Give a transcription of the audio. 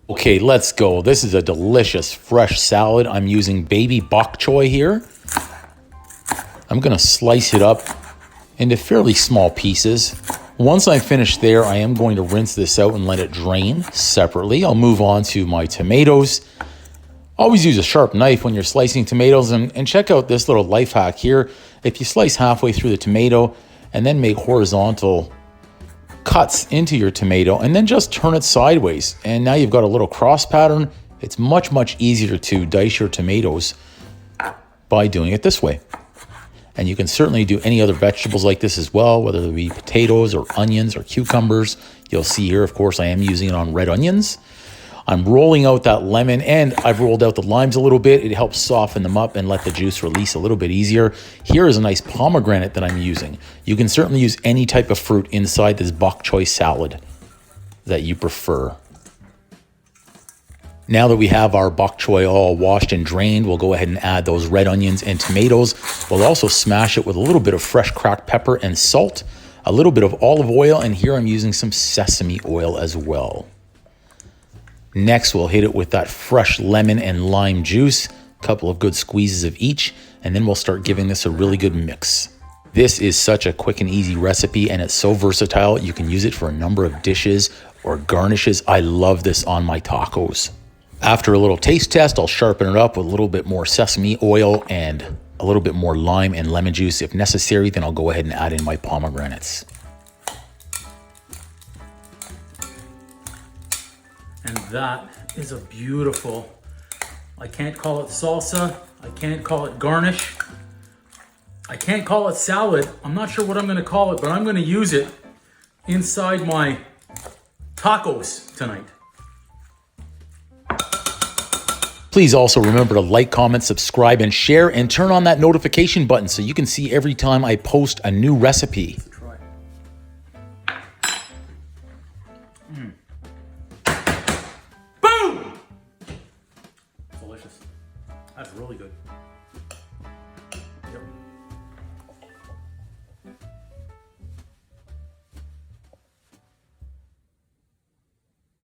Okay, let's go. This is a delicious fresh salad. I'm using baby bok choy here. I'm gonna slice it up into fairly small pieces. Once I'm finished there, I am going to rinse this out and let it drain separately. I'll move on to my tomatoes. Always use a sharp knife when you're slicing tomatoes, and check out this little life hack here. If you slice halfway through the tomato and then make horizontal cuts into your tomato and then just turn it sideways, and now you've got a little cross pattern. It's much easier to dice your tomatoes by doing it this way. And you can certainly do any other vegetables like this as well, whether it be potatoes or onions or cucumbers. You'll see here, of course, I am using it on red onions. I'm rolling out that lemon, and I've rolled out the limes a little bit. It helps soften them up and let the juice release a little bit easier. Here is a nice pomegranate that I'm using. You can certainly use any type of fruit inside this bok choy salad that you prefer. Now that we have our bok choy all washed and drained, we'll go ahead and add those red onions and tomatoes. We'll also smash it with a little bit of fresh cracked pepper and salt, a little bit of olive oil, and here I'm using some sesame oil as well. Next, we'll hit it with that fresh lemon and lime juice, a couple of good squeezes of each, and then we'll start giving this a really good mix. This is such a quick and easy recipe, and it's so versatile. You can use it for a number of dishes or garnishes. I love this on my tacos. After a little taste test, I'll sharpen it up with a little bit more sesame oil and a little bit more lime and lemon juice. If necessary, then I'll go ahead and add in my pomegranates. And that is a beautiful, I can't call it salsa, I can't call it garnish, I can't call it salad. I'm not sure what I'm gonna call it, but I'm gonna use it inside my tacos tonight. Please also remember to like, comment, subscribe, and share, and turn on that notification button so you can see every time I post a new recipe. Delicious. That's really good.